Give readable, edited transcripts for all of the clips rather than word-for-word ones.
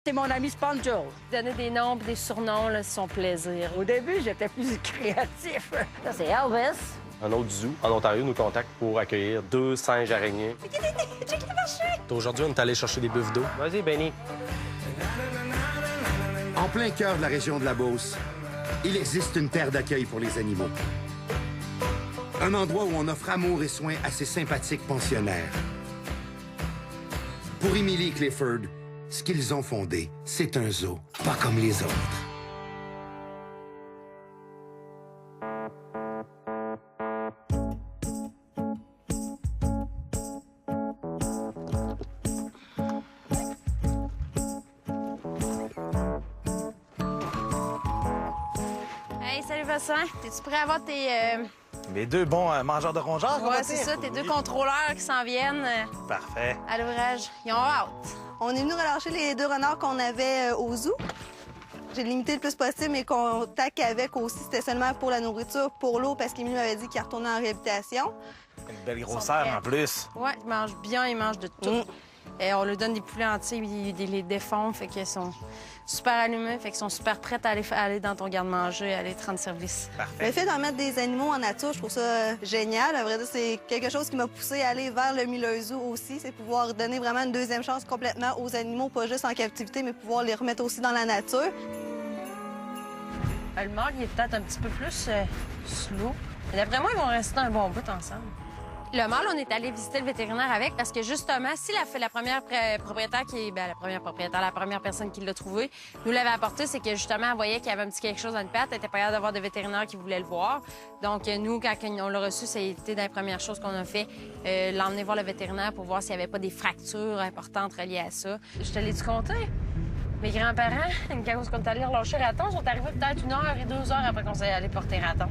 C'est mon ami Sponjo. Donner des noms et des surnoms, là, c'est son plaisir. Au début, j'étais plus créatif. Ça, c'est Elvis. Un autre zoo en Ontario nous contacte pour accueillir 2 singes araignées. Aujourd'hui, on est allé chercher des buffles d'eau. Vas-y, Benny. En plein cœur de la région de la Beauce, il existe une terre d'accueil pour les animaux. Un endroit où on offre amour et soins à ces sympathiques pensionnaires. Pour Emily Clifford, ce qu'ils ont fondé, c'est un zoo, pas comme les autres. Hey, salut Vincent. T'es-tu prêt à avoir tes... Les deux bons mangeurs de rongeurs, on va Ouais, c'est dire. ça, tes deux contrôleurs qui s'en viennent Parfait. à l'ouvrage. Ils ont hâte. On est venu relâcher les 2 renards qu'on avait au zoo. J'ai limité le plus possible mes contacts avec aussi. C'était seulement pour la nourriture, pour l'eau, parce qu'Émilie m'avait dit qu'il retournait en réhabilitation. Une belle grosseur en plus. Ouais, ils mangent bien, ils mangent de tout. Et on leur donne des poulets entiers, ils les défont, fait qu'ils sont super allumés, fait qu'ils sont super prêts à aller dans ton garde-manger, à aller te rendre service. Le fait d'en mettre des animaux en nature, je trouve ça génial. À vrai dire, c'est quelque chose qui m'a poussé à aller vers le milieu zoo aussi. C'est pouvoir donner vraiment une deuxième chance complètement aux animaux, pas juste en captivité, mais pouvoir les remettre aussi dans la nature. Le mâle, il est peut-être un petit peu plus slow. Mais d'après moi, ils vont rester un bon bout ensemble. Le mâle, on est allé visiter le vétérinaire avec parce que justement, si la première propriétaire la première personne qui l'a trouvé, nous l'avait apporté, c'est que justement, elle voyait qu'il y avait un petit quelque chose dans une patte, elle était pas capable d'avoir de vétérinaire qui voulait le voir. Donc, nous, quand on l'a reçu, ça a été dans les premières choses qu'on a fait, l'emmener voir le vétérinaire pour voir s'il n'y avait pas des fractures importantes reliées à ça. Je te l'ai-tu compté? Mes grands-parents, quand on est allé relâcher Raton, sont arrivés peut-être 1 heure et 2 heures après qu'on s'est allé porter Raton.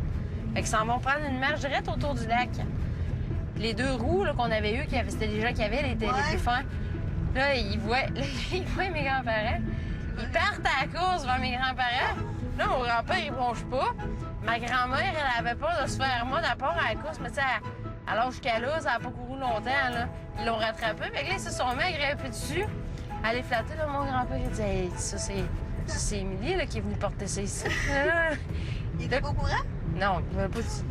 Fait qu'ils s'en vont prendre une marche direct autour du lac. Les 2 roues qu'on avait eues, c'était des gens qui avaient les plus fins. Là, ils voient mes grands-parents. Ils partent à la course vers mes grands-parents. Là, mon grand-père, il bronche pas. Ma grand-mère, elle avait peur de se faire mordre à part à la course. Mais tu sais, à l'âge qu'elle a, ça n'a pas couru longtemps. Là. Ils l'ont rattrapé. Fait que là, ils se sont mis à grimper dessus. À les flatter. Là, mon grand-père, il dit hey, ça, c'est Émilie là, qui est venue porter ça ici. Il était pas au courant? Non, il ne pas dit.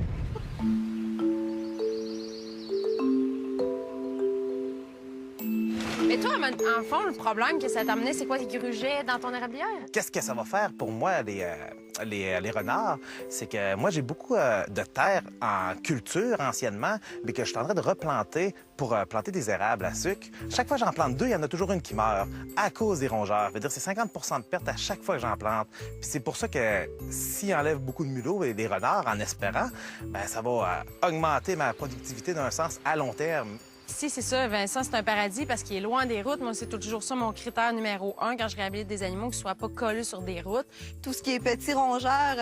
Mais toi, en fond, le problème que ça t'a amené, c'est quoi, les grugets dans ton érablière? Qu'est-ce que ça va faire pour moi, les renards? C'est que moi, j'ai beaucoup de terre en culture anciennement, mais que je suis en train de replanter pour planter des érables à sucre. Chaque fois que j'en plante 2, il y en a toujours une qui meurt à cause des rongeurs. Ça veut dire c'est 50 de perte à chaque fois que j'en plante. Puis c'est pour ça que s'ils enlèvent beaucoup de mulots et des renards en espérant, bien, ça va augmenter ma productivité d'un sens à long terme. Ici, c'est ça, Vincent, c'est un paradis parce qu'il est loin des routes. Moi, c'est toujours ça mon critère numéro 1 quand je réhabilite des animaux, qu'ils ne soient pas collés sur des routes. Tout ce qui est petits rongeurs,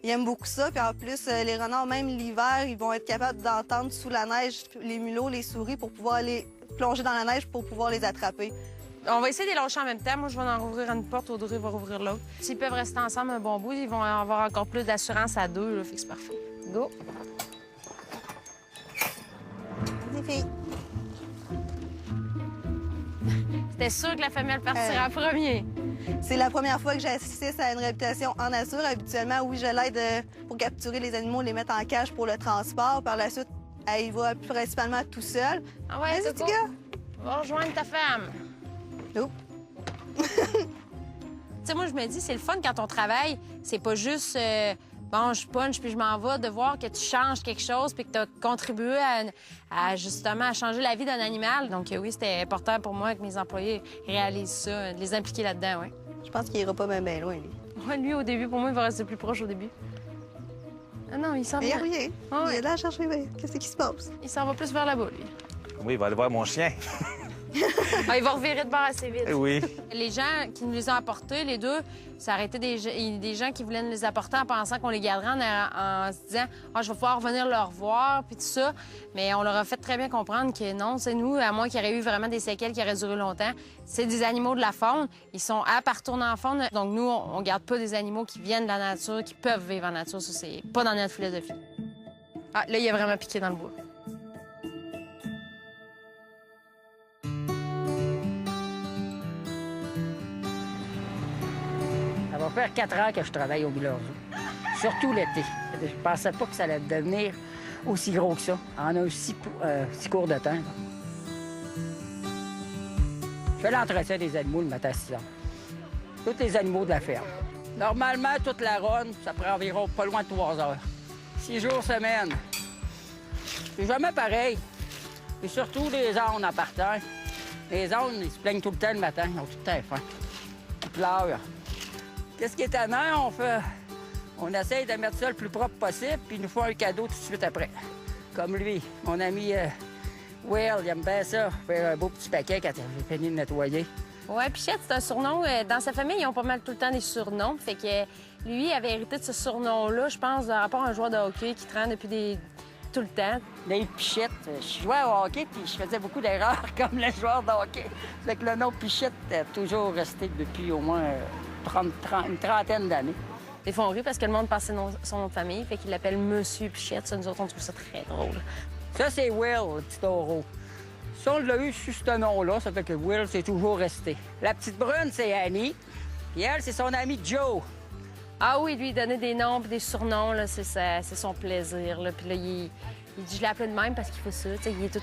ils aiment beaucoup ça. Puis en plus, les renards, même l'hiver, ils vont être capables d'entendre sous la neige les mulots, les souris pour pouvoir aller plonger dans la neige pour pouvoir les attraper. On va essayer de les lâcher en même temps. Moi, je vais en rouvrir une porte, Audrey va rouvrir l'autre. S'ils peuvent rester ensemble un bon bout, ils vont avoir encore plus d'assurance à 2. Là, fait que c'est parfait. Go! Les filles. C'était sûr que la femelle partirait en premier. C'est la première fois que j'assiste à une réhabilitation en nature. Habituellement, oui, je l'aide pour capturer les animaux, les mettre en cage pour le transport. Par la suite, elle y va principalement tout seul. Ah ouais, Vas-y, c'est petit cool. gars. Va rejoindre ta femme. Nope. Tu sais, moi, je me dis, c'est le fun quand on travaille. C'est pas juste, bon, je punch puis je m'en vais, de voir que tu changes quelque chose puis que tu as contribué justement à changer la vie d'un animal. Donc, oui, c'était important pour moi que mes employés réalisent ça, de les impliquer là-dedans, oui. Je pense qu'il ira pas bien loin, lui. Ouais, lui, au début, pour moi, il va rester plus proche au début. Ah non, il s'en va. Il revient. Ah ouais. Il est là à chercher. Qu'est-ce qui se passe? Il s'en va plus vers là-bas, lui. Oui, il va aller voir mon chien. Ah, il va revirer de bord assez vite. Oui. Les gens qui nous les ont apportés, les 2, ça arrêtait des gens qui voulaient nous les apporter en pensant qu'on les garderait en se disant « Ah, je vais pouvoir venir leur voir », puis tout ça. Mais on leur a fait très bien comprendre que non, c'est nous, à moins qu'il y aurait eu vraiment des séquelles qui auraient duré longtemps, c'est des animaux de la faune. Ils sont aptes à retourner en faune. Donc nous, on garde pas des animaux qui viennent de la nature, qui peuvent vivre en nature. Ça, c'est pas dans notre philosophie. Ah, là, il a vraiment piqué dans le bois. faire 4 ans que je travaille au Miller Zoo. Surtout l'été. Je pensais pas que ça allait devenir aussi gros que ça, en un si court de temps. Je fais l'entretien des animaux le matin à 6 heures. Tous les animaux de la ferme. Normalement, toute la ronde, ça prend environ pas loin de 3 heures. 6 jours semaine. C'est jamais pareil. Et surtout les ânes en partant. Les ânes, ils se plaignent tout le temps le matin. Ils ont tout le temps faim. Ils pleurent. Qu'est-ce qui est tannant? On essaye de mettre ça le plus propre possible, puis il nous faut un cadeau tout de suite après. Comme lui, mon ami Will, il aime bien ça, faire un beau petit paquet quand j'ai fini de nettoyer. Ouais, Pichette, c'est un surnom. Dans sa famille, ils ont pas mal tout le temps des surnoms. Fait que lui, il avait hérité de ce surnom-là, je pense, de rapport à un joueur de hockey qui traîne depuis tout le temps. Dave Pichette, je jouais au hockey, puis je faisais beaucoup d'erreurs comme les joueurs de hockey. Fait que le nom Pichette a toujours resté depuis au moins une trentaine d'années. Des fois, on rit parce que le monde passe son nom de famille, fait qu'il l'appelle Monsieur Pichette. Ça, nous autres, on trouve ça très drôle. Ça, c'est Will, le petit taureau. Ça, on l'a eu sur ce nom-là, ça fait que Will, c'est toujours resté. La petite brune, c'est Annie. Puis elle, c'est son ami Joe. Ah oui, lui, donner des noms et des surnoms, là, c'est son plaisir. Là. Puis là, il dit, je l'ai appelé de même parce qu'il fait ça. T'sais, il est tout...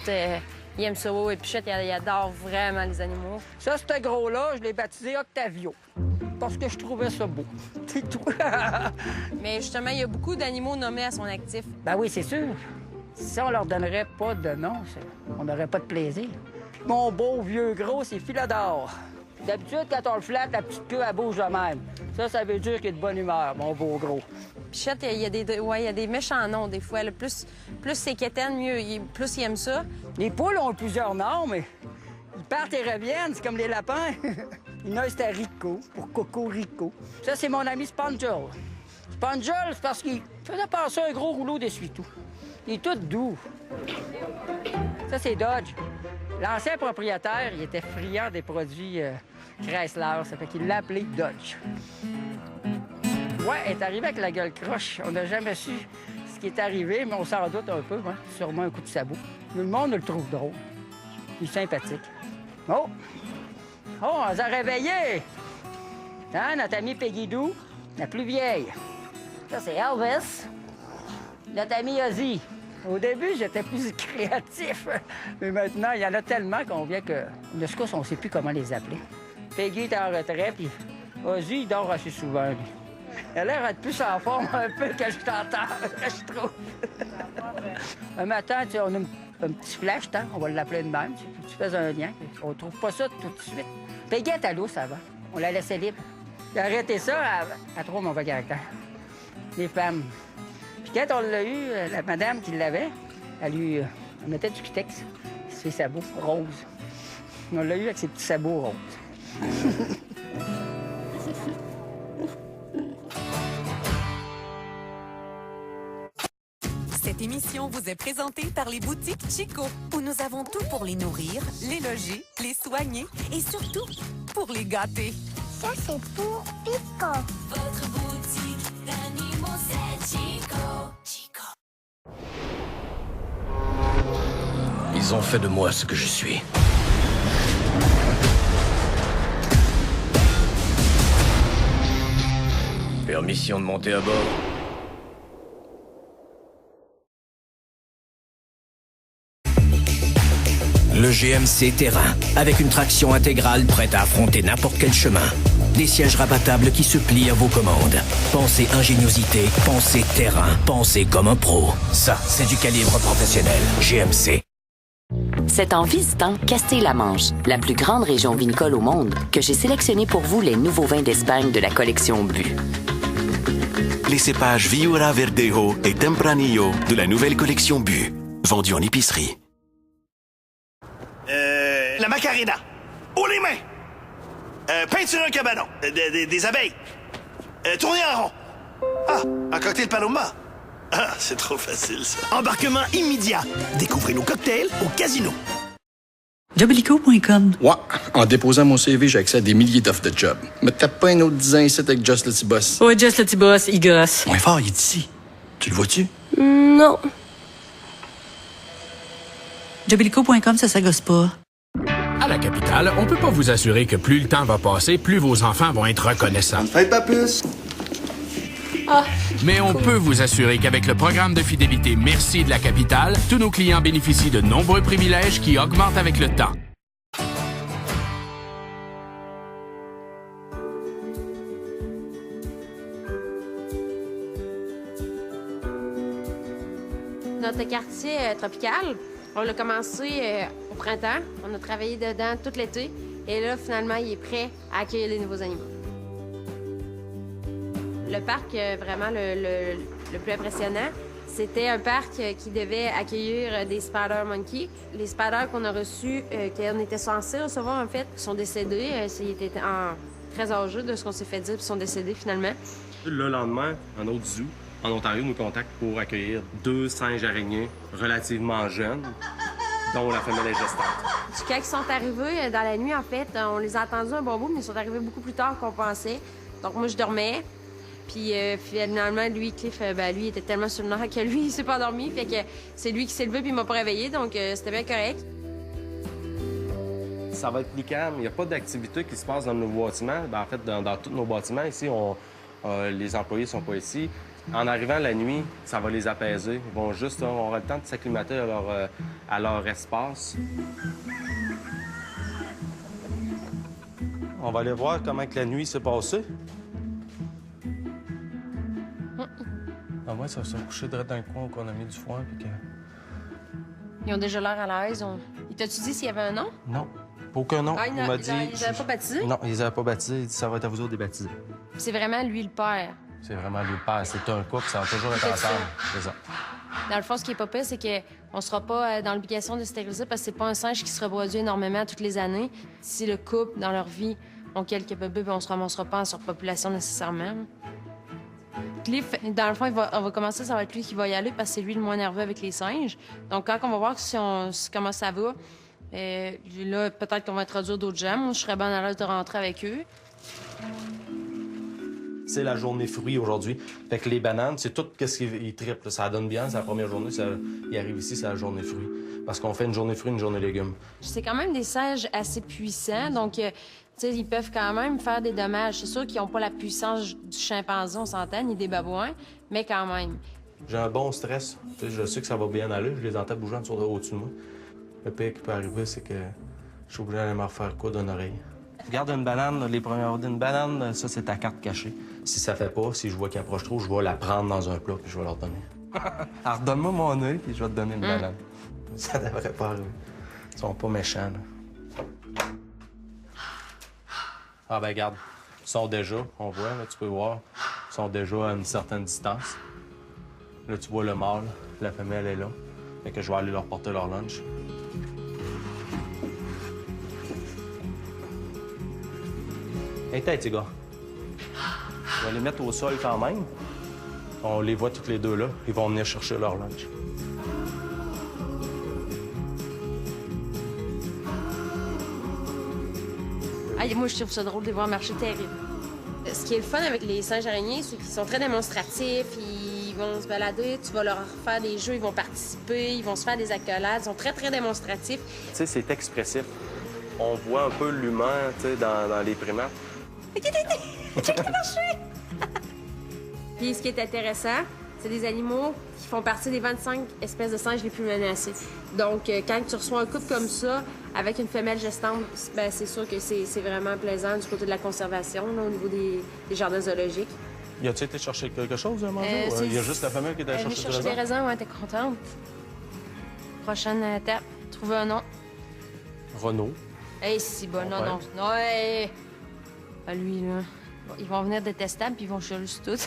il aime ça. Et Pichette, il adore vraiment les animaux. Ça, ce gros-là, je l'ai baptisé Octavio. Parce que je trouvais ça beau. C'est tout. Mais justement, il y a beaucoup d'animaux nommés à son actif. Ben oui, c'est sûr. Si on leur donnerait pas de nom, on n'aurait pas de plaisir. Mon beau vieux gros, c'est Philodore. D'habitude, quand on le flatte, la petite queue, elle bouge de même. Ça veut dire qu'il est de bonne humeur, mon beau gros. Pichette, il y a des méchants noms, des fois. Là. Plus c'est quétaine, mieux. Plus il aime ça. Les poules ont plusieurs noms, mais ils partent et reviennent. C'est comme les lapins. Il y en a, c'était Rico, pour Coco Rico. Ça, c'est mon ami Spongel. Spongel, c'est parce qu'il faisait passer un gros rouleau d'essuie-tout. Il est tout doux. Ça, c'est Dodge. L'ancien propriétaire, il était friand des produits Chrysler. Ça fait qu'il l'a appelé Dodge. Ouais, elle est arrivée avec la gueule croche. On n'a jamais su ce qui est arrivé, mais on s'en doute un peu. Hein? Sûrement un coup de sabot. Tout le monde le trouve drôle. Il est sympathique. Oh! Oh, on s'est réveillé! Hein, notre amie Peggy Doo, la plus vieille. Ça, c'est Elvis. Notre ami Ozzy. Au début, j'étais plus créatif. Mais maintenant, il y en a tellement qu'on vient que... De ce cas, on ne sait plus comment les appeler. Peggy est en retrait, puis Ozzy, il dort assez souvent, lui. Il a l'air d'être plus en forme un peu que je t'entends, je trouve. Un matin, tu sais, on a un petit flash, hein? On va l'appeler de même. Tu fais un lien. On trouve pas ça tout de suite. Peggy est à l'eau, ça va. On la laissait libre. Il a arrêté ça à trop mauvais caractère. Les femmes. Puis quand on l'a eu, la madame qui l'avait, elle mettait du Cutex, ses sabots roses. On l'a eu avec ses petits sabots roses. Cette émission vous est présentée par les boutiques Chico, où nous avons tout pour les nourrir, les loger, les soigner et surtout pour les gâter. Ça, c'est pour Pico. Votre boutique d'animaux, c'est Chico. Chico. Ils ont fait de moi ce que je suis. Permission de monter à bord. Le GMC Terrain, avec une traction intégrale prête à affronter n'importe quel chemin. Des sièges rabattables qui se plient à vos commandes. Pensez ingéniosité, pensez terrain, pensez comme un pro. Ça, c'est du calibre professionnel. GMC. C'est en visitant Castille-la-Manche, la plus grande région vinicole au monde, que j'ai sélectionné pour vous les nouveaux vins d'Espagne de la collection Bu. Les cépages Viura Verdejo et Tempranillo de la nouvelle collection Bu, vendus en épicerie. La Macarena. Haut les mains. Peinture un cabanon. Des abeilles. Tourner en rond. Ah, un cocktail Paloma. Ah, c'est trop facile, ça. Embarquement immédiat. Découvrez nos cocktails au casino. Jobilico.com. Ouais, en déposant mon CV, j'ai accès à des milliers d'offres de jobs. Mais t'as pas un autre design ici avec Just le petit boss. Ouais, Just le petit boss, il gosse. Moins fort, il est ici. Tu le vois-tu? Non. Jobilico.com, ça gosse pas. la capitale, on peut pas vous assurer que plus le temps va passer, plus vos enfants vont être reconnaissants. Faites pas plus! Mais on peut vous assurer qu'avec le programme de fidélité Merci de la capitale, tous nos clients bénéficient de nombreux privilèges qui augmentent avec le temps. Notre quartier tropical, on l'a commencé au printemps. On a travaillé dedans tout l'été. Et là, finalement, il est prêt à accueillir les nouveaux animaux. Le parc, vraiment le plus impressionnant, c'était un parc qui devait accueillir des spider monkeys. Les spiders qu'on a reçus, qu'on était censés recevoir, en fait, sont décédés. Ils étaient très âgés de ce qu'on s'est fait dire, puis sont décédés finalement. Le lendemain, un autre zoo en Ontario nous contacte pour accueillir 2 singes araignées relativement jeunes, dont la femelle est gestante. Quand ils sont arrivés dans la nuit, en fait, on les a attendus un bon bout, mais ils sont arrivés beaucoup plus tard qu'on pensait. Donc moi, je dormais. Puis finalement, lui, Cliff, lui, il était tellement sur le nerf que lui, il s'est pas endormi. Fait que c'est lui qui s'est levé puis il m'a pas réveillé, donc c'était bien correct. Ça va être plus calme. Il n'y a pas d'activité qui se passe dans nos bâtiments. En fait, dans tous nos bâtiments, ici, les employés sont pas ici. En arrivant la nuit, ça va les apaiser. Ils vont juste avoir le temps de s'acclimater à leur espace. On va aller voir comment que la nuit s'est passée. Ah ouais, ça s'est couché direct dans le coin où on a mis du foin. Puis que... Ils ont déjà l'air à l'aise. Il t'a-tu dit s'il y avait un nom? Non, aucun nom. Il m'a dit... Ils n'avaient pas baptisé? Non, ils n'avaient pas baptisé. Il dit ça va être à vous autres de baptiser. C'est vraiment lui le père. C'est vraiment lui le père. C'est un couple, ça va toujours être ensemble. C'est ça. Dans le fond, ce qui est pas pire, c'est qu'on ne sera pas dans l'obligation de stériliser parce que c'est pas un singe qui se reproduit énormément toutes les années. Si le couple, dans leur vie, ont quelques bébés, on se ramassera pas en surpopulation nécessairement. Cliff, dans le fond, on va commencer, ça va être lui qui va y aller parce que c'est lui le moins nerveux avec les singes. Donc, quand on va voir comment ça va, là, peut-être qu'on va introduire d'autres gens. Moi, je serais bien à l'aise de rentrer avec eux. C'est la journée fruits aujourd'hui. Fait que les bananes, c'est tout ce qu'ils trippent. Ça donne bien, c'est la première journée. Ils arrivent ici, c'est la journée fruits. Parce qu'on fait une journée fruits, une journée légumes. C'est quand même des singes assez puissants, donc tu sais, ils peuvent quand même faire des dommages. C'est sûr qu'ils n'ont pas la puissance du chimpanzé, on s'entend, ni des babouins, mais quand même. J'ai un bon stress. Je sais que ça va bien aller. Je les entends bouger au-dessus de moi. Le pire qui peut arriver, c'est que je suis obligé d'aller me refaire quoi d'une oreille. Regarde une banane, les premières d'une banane, ça, c'est ta carte cachée. Si ça fait pas, si je vois qu'il approche trop, je vais la prendre dans un plat puis je vais leur donner. Alors, donne-moi mon œil puis je vais te donner une banane. Ça devrait pas arriver. Ils sont pas méchants, là. Ah, ben, regarde. Ils sont déjà, on voit, là, tu peux voir, ils sont déjà à une certaine distance. Là, tu vois le mâle, la femelle est là. Fait que je vais aller leur porter leur lunch. Hey, tête, les gars. On va les mettre au sol quand même. On les voit toutes les deux là. Ils vont venir chercher leur lunch. Ah, moi, je trouve ça drôle de les voir marcher terrible. Ce qui est le fun avec les singes araignées, c'est qu'ils sont très démonstratifs. Ils vont se balader, tu vas leur faire des jeux, ils vont participer, ils vont se faire des accolades. Ils sont très, très démonstratifs. Tu sais, c'est expressif. On voit un peu l'humain, tu sais, dans les primates. Puis ce qui est intéressant, c'est des animaux qui font partie des 25 espèces de singes les plus menacées. Donc, quand tu reçois un couple comme ça, avec une femelle gestante, ben, c'est sûr que c'est vraiment plaisant du côté de la conservation, là, au niveau des jardins zoologiques. Y a-tu été chercher quelque chose à manger? Il y a juste la femelle qui est allée chercher des raisins? Des raisins, ouais, t'es contente. Prochaine étape, trouver un nom. Renaud. Hey, si bon, non, non. Non, hey. Ah, lui, là. Ils vont venir détestables puis ils vont chialer sur tout.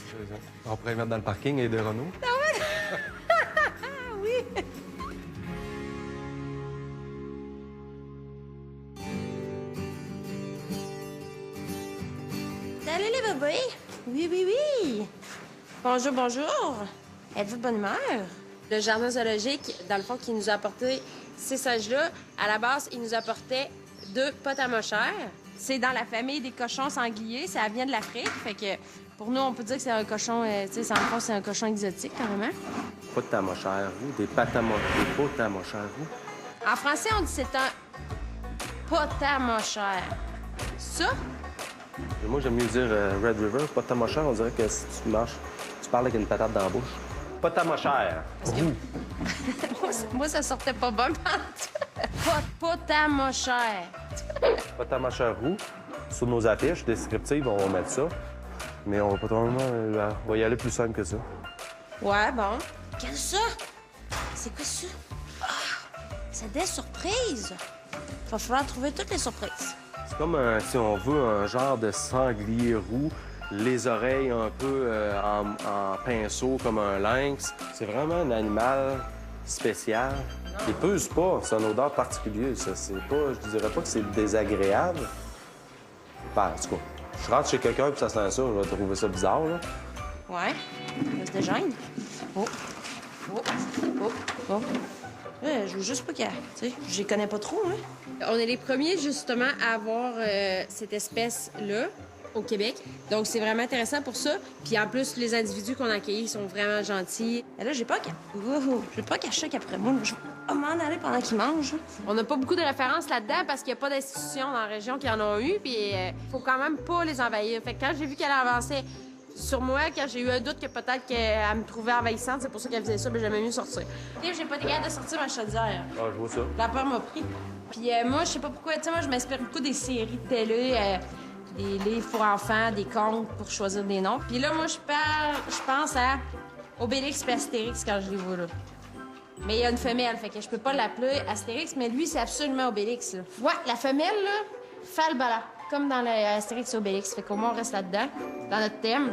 On pourrait les mettre dans le parking et des Renault. Ah ouais? Oui! Salut les bébés! Oui, oui, oui! Bonjour, bonjour! Êtes-vous de bonne humeur? Le jardin zoologique, dans le fond, qui nous a apporté ces singes-là, à la base, il nous apportait 2 potamachères. C'est dans la famille des cochons sangliers. Ça vient de l'Afrique. Fait que pour nous, on peut dire que c'est un cochon, tu sais, en fond, c'est un cochon exotique, carrément. Potamachères, vous? Des potamachères, vous? En français, on dit c'est un Potamochère. Ça? Moi, j'aime mieux dire Red River. Potamochère, on dirait que si tu marches, tu parles avec une patate dans la bouche. Potamochère. Moi, ça sortait pas bon. Potamochère. Potamochère roux. Sur nos affiches descriptives, on va mettre ça. Mais on va pas on va y aller plus simple que ça. Ouais, bon. Regarde ça! C'est quoi ça? Ah, c'est des surprises! Il va falloir trouver toutes les surprises. C'est comme, si on veut, un genre de sanglier roux, les oreilles un peu en pinceau, comme un lynx. C'est vraiment un animal spécial. Il pèse pas, c'est une odeur particulière. Ça, c'est pas, je dirais pas que c'est désagréable. Ben, en tout cas, je rentre chez quelqu'un et ça sent ça, je vais trouver ça bizarre, là. Ouais. Ça se dégêne. Oh. Oh. Oh. Oh. Ouais, je veux juste pas qu'il y ait. Tu sais, je les connais pas trop, hein. On est les premiers, justement, à avoir cette espèce-là au Québec. Donc, c'est vraiment intéressant pour ça. Puis, en plus, les individus qu'on a accueillis sont vraiment gentils. Et là, j'ai pas caché qu'après moi, je vais m'en aller pendant qu'ils mangent. On n'a pas beaucoup de références là-dedans parce qu'il n'y a pas d'institutions dans la région qui en ont eu. Puis, faut quand même pas les envahir. Fait que quand j'ai vu qu'elle avançait sur moi, quand j'ai eu un doute que peut-être qu'elle me trouvait envahissante, c'est pour ça qu'elle faisait ça, mais j'aimais mieux sortir. Et j'ai pas été capable de sortir ma chaudière. Ah, je vois ça. La peur m'a pris. Puis moi, je sais pas pourquoi, tu sais, moi, je m'inspire beaucoup des séries de télé, des livres pour enfants, des contes pour choisir des noms. Puis là, moi, je pense à Obélix et Astérix quand je les vois, là. Mais il y a une femelle, fait que je peux pas l'appeler Astérix, mais lui, c'est absolument Obélix, là. Ouais, la femelle, là, Falbala, comme dans Astérix et Obélix. Fait qu'au moins, on reste là-dedans, dans notre thème.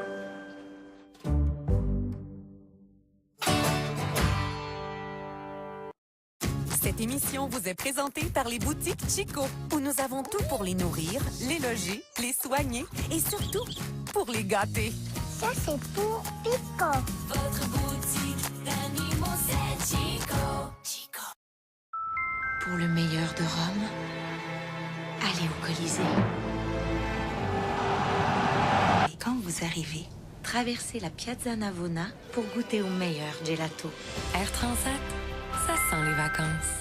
Cette émission vous est présentée par les boutiques Chico, où nous avons tout pour les nourrir, les loger, les soigner et surtout pour les gâter. Ça, c'est pour Pico. Votre boutique d'animaux, c'est Chico. Chico. Pour le meilleur de Rome, allez au Colisée. Et quand vous arrivez, traversez la Piazza Navona pour goûter au meilleur gelato. Air Transat, ça sent les vacances.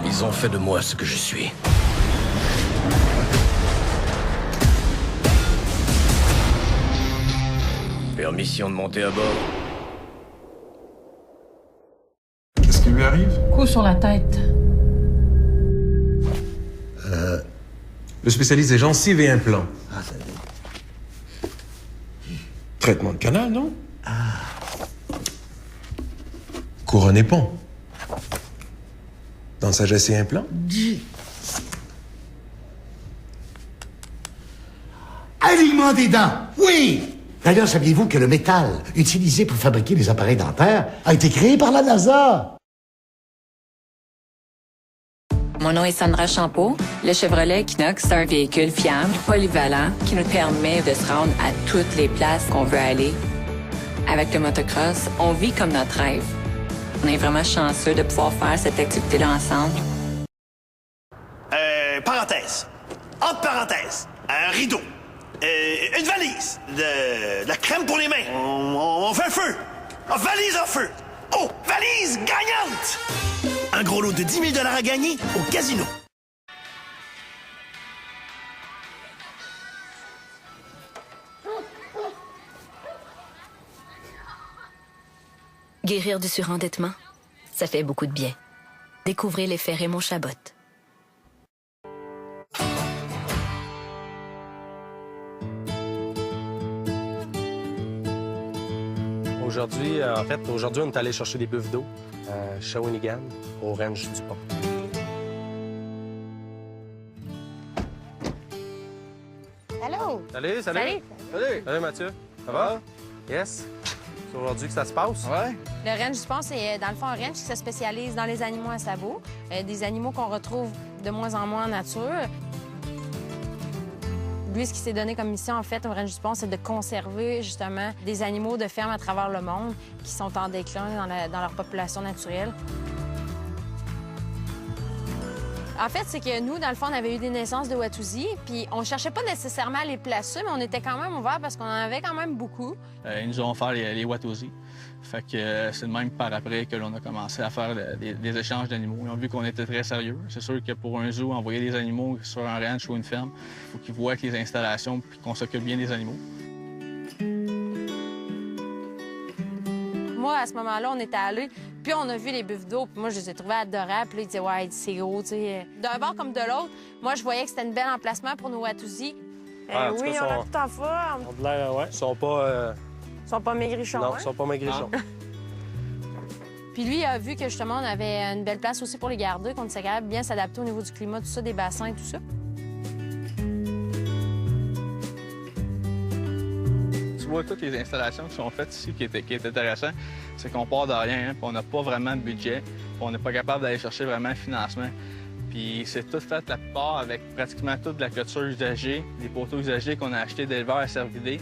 Ils ont fait de moi ce que je suis. Permission de monter à bord. Qu'est-ce qui lui arrive? Coup sur la tête. Le spécialiste des gencives et implants. Ah, ça Traitement de canal, non? Couronne et pont. Dans sagesse et implant? Alignement des dents, oui! D'ailleurs, saviez-vous que le métal utilisé pour fabriquer les appareils dentaires a été créé par la NASA? Mon nom est Sandra Champeau. Le Chevrolet Equinox, c'est un véhicule fiable, polyvalent, qui nous permet de se rendre à toutes les places qu'on veut aller. Avec le motocross, on vit comme notre rêve. On est vraiment chanceux de pouvoir faire cette activité-là ensemble. Parenthèse. Entre parenthèses. Un rideau. Une valise. De la crème pour les mains. On fait un feu. Valise en feu. Oh, valise gagnante! Un gros lot de 10 000 à gagner au casino. Guérir du surendettement, ça fait beaucoup de bien. Découvrez l'effet Raymond Chabot. Aujourd'hui, aujourd'hui, on est allé chercher des buffles d'eau à Shawinigan, au ranch du Pont. Allô? Salut, salut. Salut. Salut, Mathieu. Ça va? Yes. C'est aujourd'hui que ça se passe? Ouais. Le ranch du Pont, c'est dans le fond un ranch qui se spécialise dans les animaux à sabots, des animaux qu'on retrouve de moins en moins en nature. Lui, ce qui s'est donné comme mission, en fait, au ranch du Pont, c'est de conserver, justement, des animaux de ferme à travers le monde qui sont en déclin dans leur population naturelle. En fait, c'est que nous, dans le fond, on avait eu des naissances de Watusi, puis on cherchait pas nécessairement à les placer, mais on était quand même ouverts parce qu'on en avait quand même beaucoup. Ils nous ont offert les Watusi. Fait que c'est de même par après que l'on a commencé à faire des échanges d'animaux. Ils ont vu qu'on était très sérieux. C'est sûr que pour un zoo, envoyer des animaux sur un ranch ou une ferme, il faut qu'ils voient que les installations puis qu'on s'occupe bien des animaux. Moi, à ce moment-là, on était allés, puis on a vu les buffles d'eau, puis moi, je les ai trouvés adorables. Puis là, ils disaient, ouais, c'est gros, tu sais. D'un bord comme de l'autre, moi, je voyais que c'était un bel emplacement pour nos Watusi. Ah, oui, on a tout en forme. Ils ont de l'air, ouais. Ils sont pas... Ils sont pas maigrichons, Non, hein? ils sont pas maigrichons. Puis lui, il a vu que justement, on avait une belle place aussi pour les garder, qu'on était capable de bien s'adapter au niveau du climat, tout ça, des bassins et tout ça. Tu vois, toutes les installations qui sont faites ici, qui est intéressant, c'est qu'on part de rien, hein, puis on n'a pas vraiment de budget, puis on n'est pas capable d'aller chercher vraiment le financement. Puis c'est tout fait, la plupart, avec pratiquement toute de la clôture usagée, des poteaux usagés qu'on a achetés d'éleveurs à Cervidé.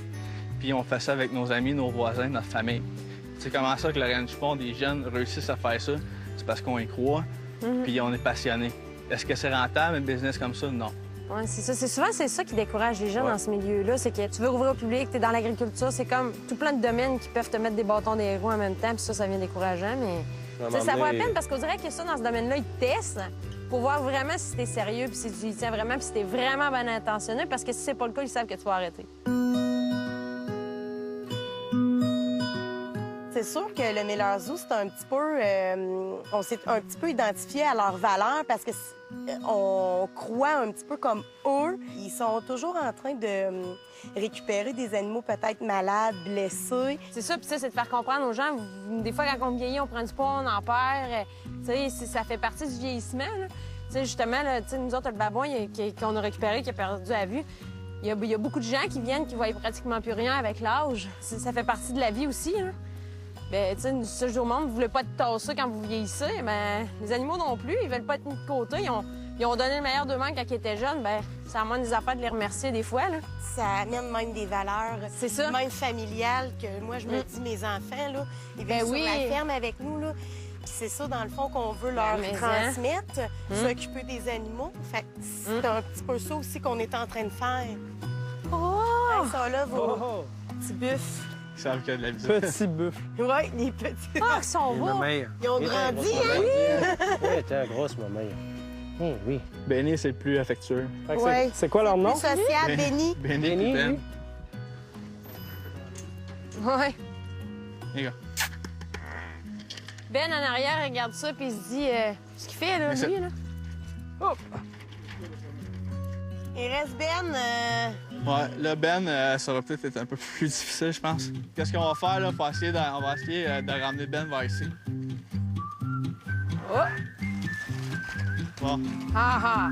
Puis on fait ça avec nos amis, nos voisins, notre famille. C'est comment ça que le Ranch Pond, des jeunes réussissent à faire ça? C'est parce qu'on y croit, puis on est passionné. Est-ce que c'est rentable, un business comme ça? Non. Oui, c'est ça. C'est souvent ça qui décourage les jeunes dans ce milieu-là. C'est que tu veux ouvrir au public, tu es dans l'agriculture, c'est comme tout plein de domaines qui peuvent te mettre des bâtons dans les roues en même temps, puis ça devient décourageant. Mais ça vaut la peine parce qu'on dirait que ça, dans ce domaine-là, ils te testent pour voir vraiment si t'es sérieux, puis si tu y tiens vraiment, puis si t'es vraiment bien intentionné, parce que si c'est pas le cas, ils savent que tu vas arrêter. C'est sûr que le Miller Zoo, c'est un petit peu... on s'est un petit peu identifié à leur valeur parce que on croit un petit peu comme eux. Ils sont toujours en train de récupérer des animaux peut-être malades, blessés. C'est ça, puis ça, c'est de faire comprendre aux gens. Des fois, quand on vieillit, on prend du poids, on en perd. Tu sais, ça fait partie du vieillissement. Tu sais, justement, là, nous autres, le babouin qu'on a récupéré, qui a perdu la vue, il y a beaucoup de gens qui viennent qui voient pratiquement plus rien avec l'âge. Ça fait partie de la vie aussi, hein. Bien, tu sais, ce jour au monde, vous voulez pas être tassé quand vous vieillissez, mais les animaux non plus, ils veulent pas être mis de côté. Ils ont donné le meilleur d'eux-mêmes quand ils étaient jeunes. Bien, ça amène des affaires de les remercier des fois, là. Ça amène même des valeurs, c'est ça, même familiales, que moi, je me dis, mes enfants, là, ils vivent sur la ferme avec nous, là. Puis c'est ça, dans le fond, qu'on veut leur transmettre, s'occuper des animaux. Fait que c'est un petit peu ça aussi qu'on est en train de faire. Oh! Ils sont là, vos petits buffles. Ils savent qu'il y a de la visite. Petit buffle. Oui, les petits. Ah, ils sont beaux! Ils ont grandi, hein? Oui, t'es grosse, ma mère. Oui. Benny, c'est le plus affectueux. Ouais. C'est quoi leur nom? Plus social, Benny. Benny, Ben. Ouais. Les gars. Ben, en arrière, regarde ça, puis il se dit ce qu'il fait, là, lui, là. Hop! Il reste Ben. Ouais, là, Ben, ça va peut-être être un peu plus difficile, je pense. Qu'est-ce qu'on va faire, là? On va essayer de ramener Ben vers ici. Oh! Bon. Ah ah!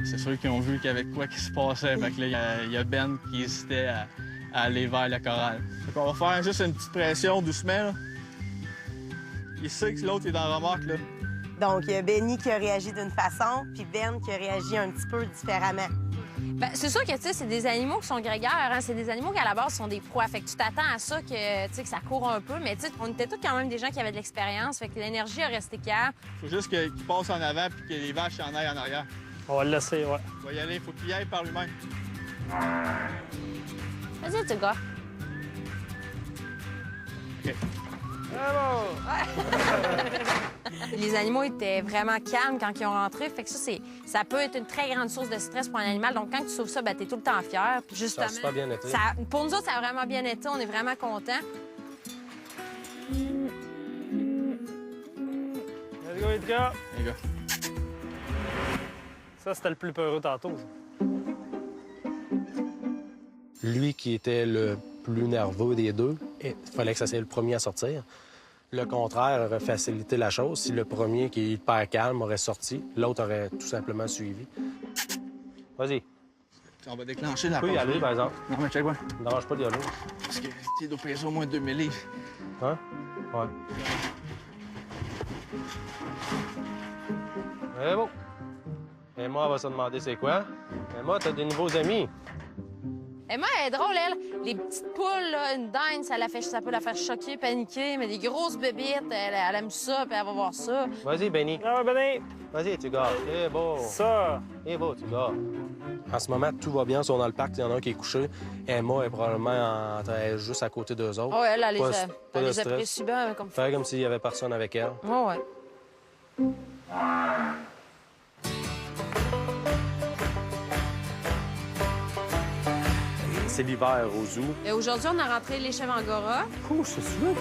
C'est sûr qu'ils ont vu qu'il y avait quoi qui se passait. Fait que là, il y a Ben qui hésitait à aller vers la chorale. Fait qu'on va faire juste une petite pression doucement, là. Il sait que l'autre est dans la remorque, là. Donc, il y a Benny qui a réagi d'une façon, puis Ben qui a réagi un petit peu différemment. Ben, c'est sûr que, tu sais, c'est des animaux qui sont grégaires, hein? C'est des animaux qui, à la base, sont des proies. Fait que tu t'attends à ça, que ça court un peu. Mais, tu sais, on était tous quand même des gens qui avaient de l'expérience. Fait que l'énergie a resté calme. Faut juste qu'il passe en avant puis que les vaches en aillent en arrière. On va le laisser, ouais. Il va y aller, faut qu'il y aille par lui-même. Vas-y, petit gars. OK. Les animaux étaient vraiment calmes quand ils ont rentré. Fait que ça peut être une très grande source de stress pour un animal. Donc, quand tu sauves ça, ben, t'es tout le temps fier. Puis justement, ça a super bien été. Pour nous autres, ça a vraiment bien été. On est vraiment contents. Let's go, les gars. Les gars. Ça, c'était le plus peureux tantôt. Lui qui était le plus nerveux des deux, il fallait que ça soit le premier à sortir. Le contraire aurait facilité la chose. Si le premier, qui est hyper calme, aurait sorti, l'autre aurait tout simplement suivi. Vas-y. On va déclencher la Tu peux y aller, par exemple. Non, mais check, ouais. Ne dérange pas d'y aller. Parce que tu dois peser au moins 2000 livres. Hein? Ouais. C'est bon. Emma va se demander c'est quoi. Emma, t'as des nouveaux amis. Et moi, elle est drôle, elle. Les petites poules, là, une dinde, ça peut la faire choquer, paniquer, mais des grosses bébites, elle aime ça, puis elle va voir ça. Vas-y, Benny. Ah, Benny! Vas-y, tu gars. C'est beau. Ça! C'est beau, tu gars. En ce moment, tout va bien. Ils sont dans le parc, il y en a un qui est couché. Emma est probablement juste à côté d'eux autres. Oh, elle Pas de les stress. apprécie bien, comme Faire comme s'il y avait personne avec elle. Oh, ouais. C'est l'hiver au zoo. Et aujourd'hui, on a rentré les chèvres angora. Ouh, c'est sûr.